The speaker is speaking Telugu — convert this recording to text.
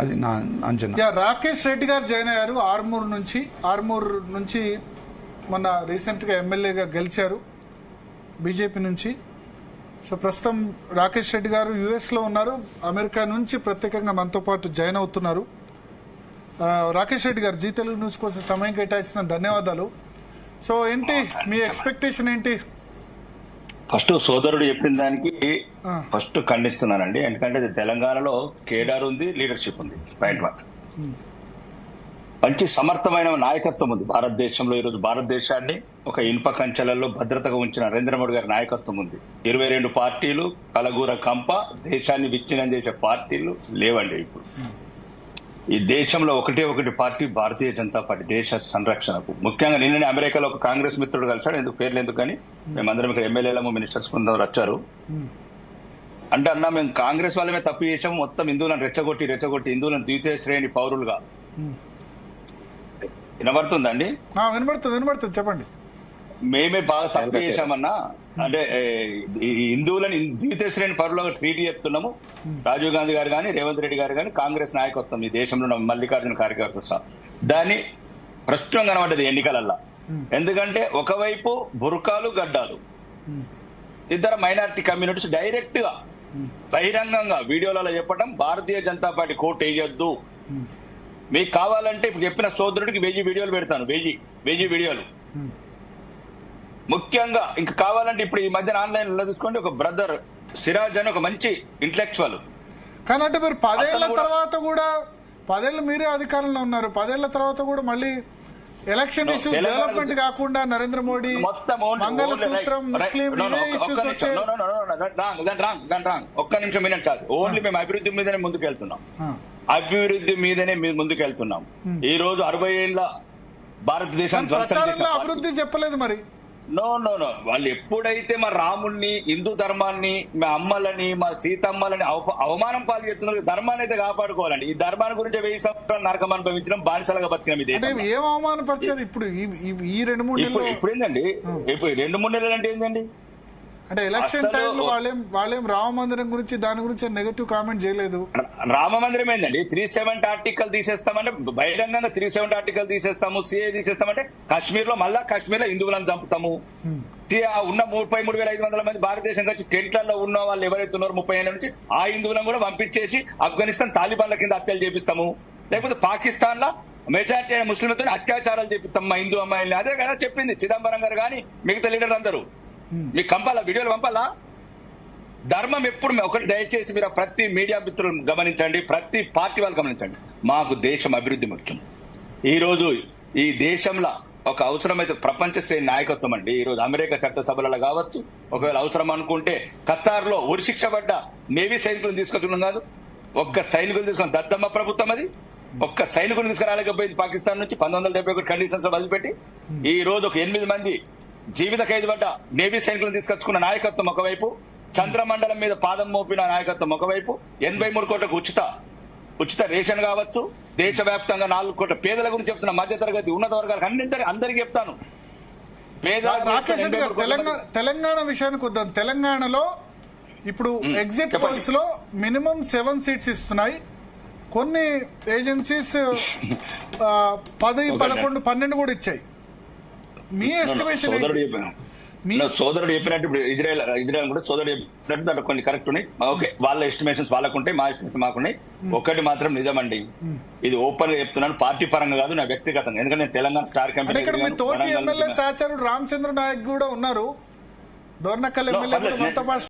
అది నా అంచనా. రాకేష్ రెడ్డి గారు జాయిన్ అయ్యారు ఆర్మూర్ నుంచి మొన్న రీసెంట్గా ఎమ్మెల్యేగా గెలిచారు బీజేపీ నుంచి. సో ప్రస్తుతం రాకేష్ రెడ్డి గారు యుఎస్లో ఉన్నారు, అమెరికా నుంచి ప్రత్యేకంగా మనతో పాటు జాయిన్ అవుతున్నారు. రాకేష్ రెడ్డి గారు, జీ తెలుగు న్యూస్ కోసం సమయం కేటాయించిన ధన్యవాదాలు. సో ఏంటి మీ ఎక్స్పెక్టేషన్ ఏంటి? ఫస్ట్ సోదరుడు చెప్పిన దానికి ఫస్ట్ ఖండిస్తున్నానండి. ఎందుకంటే తెలంగాణలో కేడార్ ఉంది, లీడర్షిప్ ఉంది, పాయింట్ 1. మంచి సమర్థమైన నాయకత్వం ఉంది భారతదేశంలో. ఈరోజు భారతదేశాన్ని ఒక ఇనుప కంచెలలో భద్రతగా ఉంచిన నరేంద్ర మోడీ గారి నాయకత్వం ఉంది. 22 పార్టీలు కలగూర కంప దేశాన్ని విచ్ఛిన్నం చేసే పార్టీలు లేవండి. ఇప్పుడు ఈ దేశంలో ఒకటి పార్టీ భారతీయ జనతా పార్టీ, దేశ సంరక్షణకు. ముఖ్యంగా నిన్ననే అమెరికాలో ఒక కాంగ్రెస్ మిత్రుడు కలిసాడు, ఎందుకు పేర్లు ఎందుకు కానీ మేమందరం ఇక్కడ ఎమ్మెల్యేలము మినిస్టర్స్ కొందరు వచ్చారు. అంటే అన్నా మేము కాంగ్రెస్ వాళ్ళమే తప్పు చేసాము, మొత్తం హిందువులను రెచ్చగొట్టి హిందువులను ద్వితీయ శ్రేణి పౌరులుగా. వినబడుతుందండి? వినబడుతుంది, చెప్పండి. మేమే బాగా తప్పు చేశామన్నా, అంటే హిందువులని ద్వితీయ శ్రేణి పౌరులుగా ట్రీట్ చేస్తున్నాము. రాజీవ్ గాంధీ గారు కానీ, రేవంత్ రెడ్డి గారు కానీ, కాంగ్రెస్ నాయకత్వం ఈ దేశంలో మల్లికార్జున ఖార్గే సార్ దాన్ని ప్రశ్న కనబడ్డది ఎన్నికలల్లా. ఎందుకంటే ఒకవైపు బుర్కాలు గడ్డాలు, ఇద్దరు మైనారిటీ కమ్యూనిటీస్ డైరెక్ట్ గా బహిరంగంగా వీడియోలలో చెప్పడం భారతీయ జనతా పార్టీ కోట్ వేయొద్దు. మీకు కావాలంటే ఇప్పుడు చెప్పిన సోదరుడికి 1000 వీడియోలు పెడతాను, 1000 వీడియోలు. ముఖ్యంగా ఇంకా కావాలంటే ఇప్పుడు ఈ మధ్యన ఆన్లైన్ లో తీసుకోండి, ఒక బ్రదర్ సిరాజ్ అని ఒక మంచి ఇంటలెక్చువల్. కానీ అంటే మీరు 10 ఏళ్ల తర్వాత కూడా, 10 ఏళ్ళు మీరే అధికారంలో ఉన్నారు, 10 ఏళ్ల తర్వాత కూడా మళ్ళీ ఎలక్షన్ ఇష్యూస్ డెవలప్మెంట్ కాకుండా నరేంద్ర మోడీ మంగళసూత్రం ముస్లిం ఒక్క నిమిషం వినండి సార్. ఓన్లీ మేము అభివృద్ధి మీదనే ముందుకెళ్తున్నాం. ఈ రోజు 60 ఏళ్ల భారతదేశం అభివృద్ధి చెప్పలేదు మరి. నో వాళ్ళు ఎప్పుడైతే మా రాముణ్ణి, హిందూ ధర్మాన్ని, మా అమ్మలని, మా సీతమ్మలని అవమానం పాలు చేస్తున్నారు. ధర్మాన్ని అయితే కాపాడుకోవాలండి. ఈ ధర్మాన్ని గురించి 1000 సంవత్సరాలు నరకం అనుభవించడం, బానిసలుగా బతికినాం. ఇది ఏం అవమానపరిచారు ఇప్పుడు ఈ 2-3 నెలలు? ఇప్పుడు ఏంటండి, ఇప్పుడు 2-3 నెలలు అంటే ఏంటండి? అంటే ఎలక్షన్ టైంలో వాళ్ళేం రామ మందిరం గురించి దాని గురించి నెగటివ్ కామెంట్ చేయలేదు. రామ మందిరం ఏంటండి? 370 ఆర్టికల్ తీసేస్తామంటే బహిరంగంగా 370 ఆర్టికల్ తీసేస్తాము, సిఏ తీసేస్తామంటే కాశ్మీర్ లో హిందువులను చంపుతాము. ఉన్న 33,500 మంది భారతదేశం వచ్చి టెంట్లలో ఉన్న వాళ్ళు ఎవరైతే ఉన్నారో 30 ఏళ్ల నుంచి ఆ హిందువులను కూడా పంపించేసి ఆఫ్ఘనిస్తాన్ తాలిబాన్ల కింద హత్యలు చేపిస్తాము. లేకపోతే పాకిస్తాన్ లో మెజార్టీ అయిన ముస్లింలతో అత్యాచారాలు చేపిస్తాం మా హిందూ అమ్మాయిల్ని. అదే కదా చెప్పింది చిదంబరం గారు కానీ మిగతా లీడర్లు అందరూ. మీకు పంపాలా, వీడియోలు పంపాలా? ధర్మం ఎప్పుడు ఒకటి దయచేసి మీరు ప్రతి మీడియా మిత్రులు గమనించండి, ప్రతి పార్టీ వాళ్ళు గమనించండి. మాకు దేశం అభివృద్ధి ముఖ్యం. ఈ రోజు ఈ దేశంలో ఒక అవసరమైతే ప్రపంచ శ్రేణి నాయకత్వం అండి. ఈ రోజు అమెరికా చట్టసభలలో కావచ్చు, ఒకవేళ అవసరం అనుకుంటే ఖతార్ లో ఉరిశిక్ష పడ్డ నేవీ సైనికులను తీసుకొచ్చుకున్నాం కాదు, ఒక్క సైనికులు తీసుకున్న దద్దమ్మ ప్రభుత్వం అది. ఒక్క సైనికులు తీసుకురాలేకపోయింది పాకిస్తాన్ నుంచి 1971 కండిషన్స్ వదిలిపెట్టి. ఈ రోజు ఒక 8 మంది జీవిత ఖైదు పడ్డ నేవీ సైనికులను తీసుకొచ్చుకున్న నాయకత్వం ఒకవైపు, చంద్రమండలం మీద పాదం మోపిన నాయకత్వం ఒకవైపు, 83 కోట్లకు ఉచిత రేషన్ కావచ్చు, దేశవ్యాప్తంగా 4 కోట్ల పేదల గురించి చెప్తున్న, మధ్యతరగతి ఉన్నత వర్గాలకు అందరికీ చెప్తాను. తెలంగాణ విషయానికి వద్దాం. తెలంగాణలో ఇప్పుడు ఎగ్జిట్ పోల్స్ లో మినిమం 7 సీట్స్ ఇస్తున్నాయి. కొన్ని ఏజెన్సీస్ 10, 11, 12 కూడా ఇచ్చాయి. మీ ఎస్టిమేషన్? సోదరుడు చెప్పినట్టు ఇప్పుడు ఇజ్రాయెల్ కూడా సోదరుడు చెప్పినట్టు దాంట్లో కొన్ని కరెక్ట్ ఉన్నాయి. ఓకే, వాళ్ళ ఎస్టిమేషన్స్ వాళ్ళకుంటాయి, మా ఎస్టిమేషన్ మాకున్నాయి. ఒక్కటి మాత్రం నిజమండి, ఇది ఓపెన్ గా చెప్తున్నాను, పార్టీ పరంగా కాదు, నా వ్యక్తిగతంగా. ఎందుకంటే నేను తెలంగాణ స్టార్ కంపెనీ తోటి ఎమ్మెల్యే సహచరుడు రామచంద్ర నాయక్ కూడా ఉన్నారు, డోర్నకల్ ఎమ్మెల్యే.